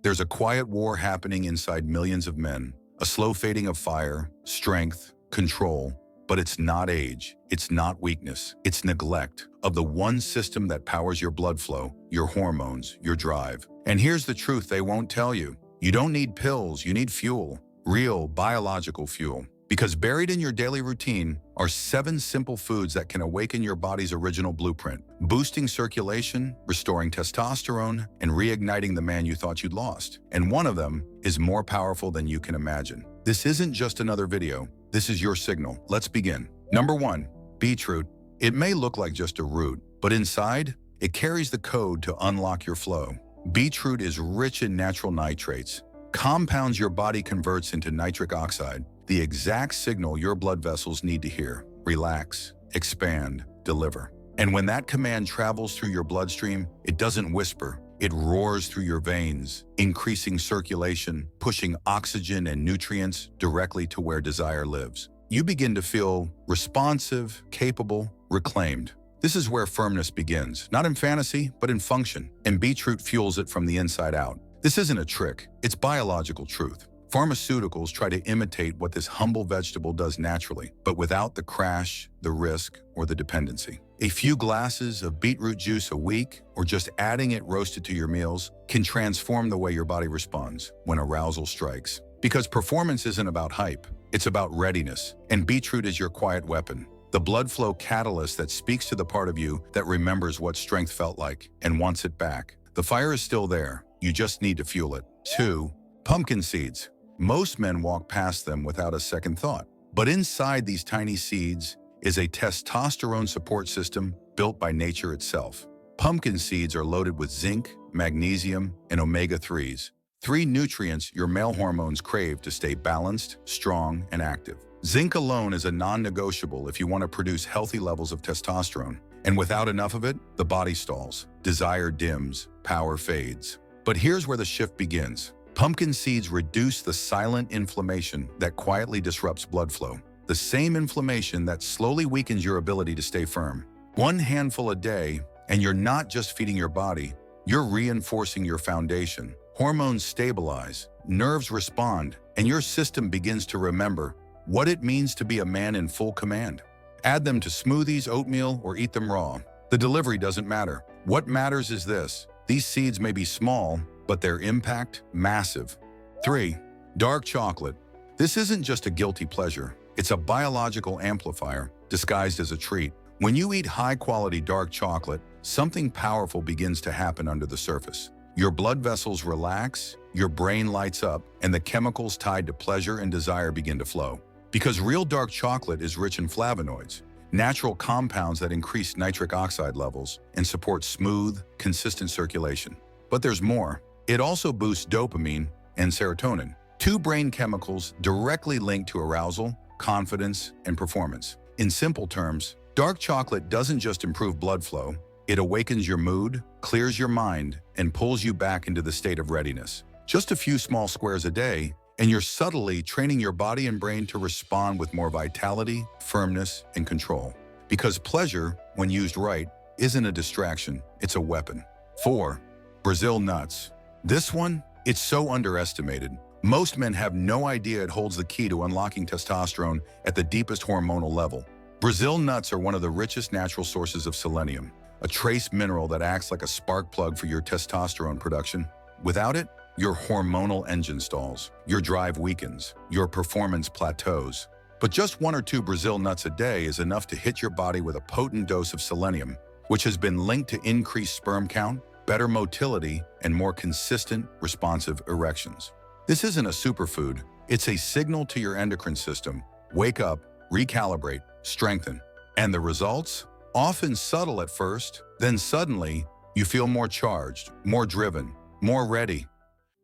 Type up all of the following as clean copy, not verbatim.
There's a quiet war happening inside millions of men, a slow fading of fire, strength, control. But it's not age, it's not weakness, it's neglect of the one system that powers your blood flow, your hormones, your drive. And here's the truth they won't tell you. You don't need pills, you need fuel, real biological fuel. Because buried in your daily routine are 7 simple foods that can awaken your body's original blueprint, boosting circulation, restoring testosterone, and reigniting the man you thought you'd lost. And one of them is more powerful than you can imagine. This isn't just another video. This is your signal. Let's begin. Number 1, beetroot. It may look like just a root, but inside, it carries the code to unlock your flow. Beetroot is rich in natural nitrates, compounds your body converts into nitric oxide, the exact signal your blood vessels need to hear. Relax, expand, deliver. And when that command travels through your bloodstream, it doesn't whisper. It roars through your veins, increasing circulation, pushing oxygen and nutrients directly to where desire lives. You begin to feel responsive, capable, reclaimed. This is where firmness begins, not in fantasy, but in function. And beetroot fuels it from the inside out. This isn't a trick, it's biological truth. Pharmaceuticals try to imitate what this humble vegetable does naturally, but without the crash, the risk, or the dependency. A few glasses of beetroot juice a week, or just adding it roasted to your meals, can transform the way your body responds when arousal strikes. Because performance isn't about hype, it's about readiness, and beetroot is your quiet weapon. The blood flow catalyst that speaks to the part of you that remembers what strength felt like and wants it back. The fire is still there, you just need to fuel it. 2, pumpkin seeds. Most men walk past them without a second thought. But inside these tiny seeds is a testosterone support system built by nature itself. Pumpkin seeds are loaded with zinc, magnesium, and omega-3s, 3 nutrients your male hormones crave to stay balanced, strong, and active. Zinc alone is a non-negotiable if you want to produce healthy levels of testosterone. And without enough of it, the body stalls, desire dims, power fades. But here's where the shift begins. Pumpkin seeds reduce the silent inflammation that quietly disrupts blood flow. The same inflammation that slowly weakens your ability to stay firm. 1 handful a day, and you're not just feeding your body, you're reinforcing your foundation. Hormones stabilize, nerves respond, and your system begins to remember what it means to be a man in full command. Add them to smoothies, oatmeal, or eat them raw. The delivery doesn't matter. What matters is this: these seeds may be small, but their impact, massive. 3, dark chocolate. This isn't just a guilty pleasure. It's a biological amplifier disguised as a treat. When you eat high-quality dark chocolate, something powerful begins to happen under the surface. Your blood vessels relax, your brain lights up, and the chemicals tied to pleasure and desire begin to flow. Because real dark chocolate is rich in flavonoids, natural compounds that increase nitric oxide levels and support smooth, consistent circulation. But there's more. It also boosts dopamine and serotonin, 2 brain chemicals directly linked to arousal, confidence, and performance. In simple terms, dark chocolate doesn't just improve blood flow, it awakens your mood, clears your mind, and pulls you back into the state of readiness. Just a few small squares a day, and you're subtly training your body and brain to respond with more vitality, firmness, and control. Because pleasure, when used right, isn't a distraction, it's a weapon. 4, Brazil nuts. This one, it's so underestimated. Most men have no idea it holds the key to unlocking testosterone at the deepest hormonal level. Brazil nuts are one of the richest natural sources of selenium, a trace mineral that acts like a spark plug for your testosterone production. Without it, your hormonal engine stalls, your drive weakens, your performance plateaus. But just 1 or 2 Brazil nuts a day is enough to hit your body with a potent dose of selenium, which has been linked to increased sperm count, better motility, and more consistent, responsive erections. This isn't a superfood, it's a signal to your endocrine system. Wake up, recalibrate, strengthen. And the results? Often subtle at first, then suddenly, you feel more charged, more driven, more ready.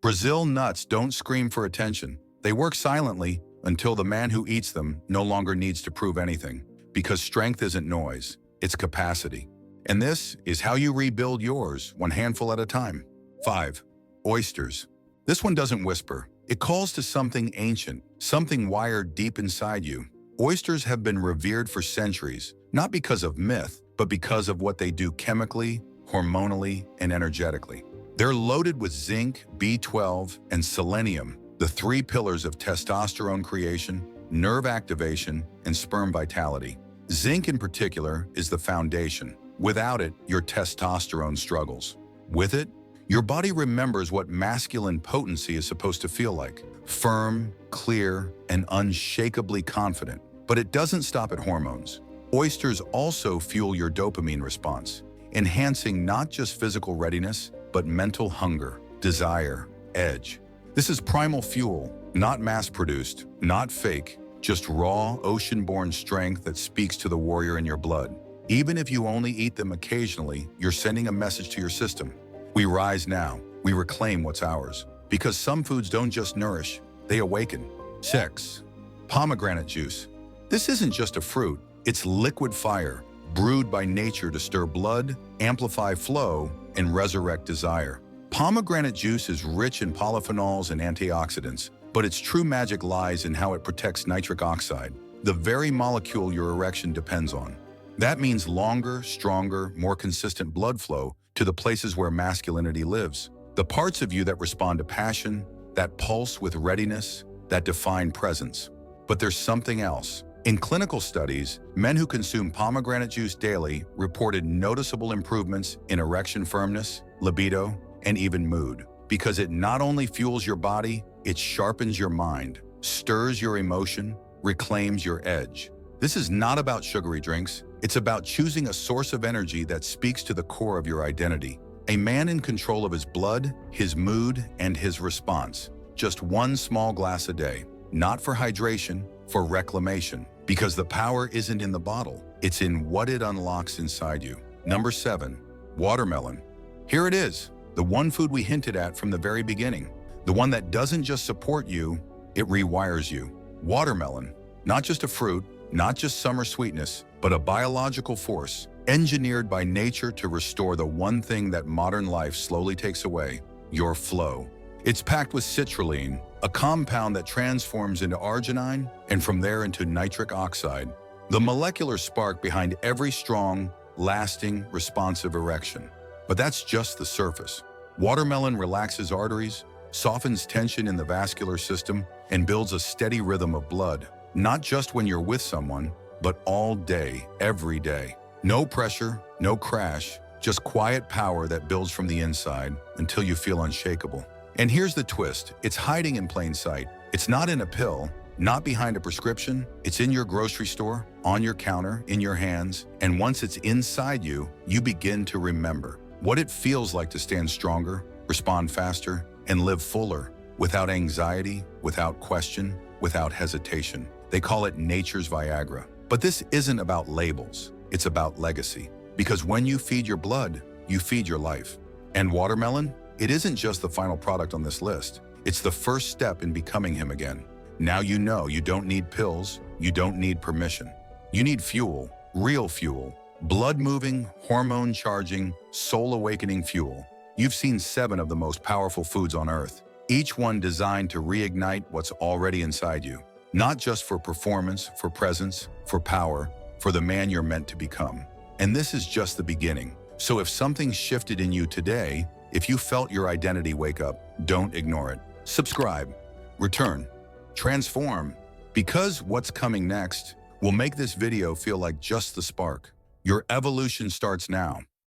Brazil nuts don't scream for attention. They work silently until the man who eats them no longer needs to prove anything. Because strength isn't noise, it's capacity. And this is how you rebuild yours, 1 handful at a time. 5, oysters. This one doesn't whisper. It calls to something ancient, something wired deep inside you. Oysters have been revered for centuries, not because of myth, but because of what they do chemically, hormonally, and energetically. They're loaded with zinc, B12, and selenium, the three pillars of testosterone creation, nerve activation, and sperm vitality. Zinc in particular is the foundation. Without it, your testosterone struggles. With it, your body remembers what masculine potency is supposed to feel like: firm, clear, and unshakably confident. But it doesn't stop at hormones. Oysters also fuel your dopamine response, enhancing not just physical readiness, but mental hunger, desire, edge. This is primal fuel, not mass-produced, not fake, just raw, ocean-born strength that speaks to the warrior in your blood. Even if you only eat them occasionally, you're sending a message to your system. We rise now. We reclaim what's ours. Because some foods don't just nourish, they awaken. Sex. Pomegranate juice. This isn't just a fruit, it's liquid fire, brewed by nature to stir blood, amplify flow, and resurrect desire. Pomegranate juice is rich in polyphenols and antioxidants, but its true magic lies in how it protects nitric oxide, the very molecule your erection depends on. That means longer, stronger, more consistent blood flow to the places where masculinity lives, the parts of you that respond to passion, that pulse with readiness, that define presence. But there's something else. In clinical studies, men who consume pomegranate juice daily reported noticeable improvements in erection firmness, libido, and even mood. Because it not only fuels your body, it sharpens your mind, stirs your emotion, reclaims your edge. This is not about sugary drinks. It's about choosing a source of energy that speaks to the core of your identity. A man in control of his blood, his mood, and his response. Just one small glass a day. Not for hydration, for reclamation. Because the power isn't in the bottle, it's in what it unlocks inside you. Number 7, watermelon. Here it is, the one food we hinted at from the very beginning. The one that doesn't just support you, it rewires you. Watermelon, not just a fruit, not just summer sweetness, but a biological force, engineered by nature to restore the one thing that modern life slowly takes away: your flow. It's packed with citrulline, a compound that transforms into arginine and from there into nitric oxide, the molecular spark behind every strong, lasting, responsive erection. But that's just the surface. Watermelon relaxes arteries, softens tension in the vascular system, and builds a steady rhythm of blood, not just when you're with someone, but all day, every day. No pressure, no crash, just quiet power that builds from the inside until you feel unshakable. And here's the twist, it's hiding in plain sight. It's not in a pill, not behind a prescription. It's in your grocery store, on your counter, in your hands. And once it's inside you, you begin to remember what it feels like to stand stronger, respond faster, and live fuller, without anxiety, without question, without hesitation. They call it nature's Viagra. But this isn't about labels, it's about legacy. Because when you feed your blood, you feed your life. And watermelon? It isn't just the final product on this list. It's the first step in becoming him again. Now you know you don't need pills, you don't need permission. You need fuel, real fuel, blood-moving, hormone-charging, soul-awakening fuel. You've seen 7 of the most powerful foods on Earth, each one designed to reignite what's already inside you. Not just for performance, for presence, for power, for the man you're meant to become. And this is just the beginning. So if something shifted in you today, if you felt your identity wake up, don't ignore it. Subscribe, return, transform, because what's coming next will make this video feel like just the spark. Your evolution starts now.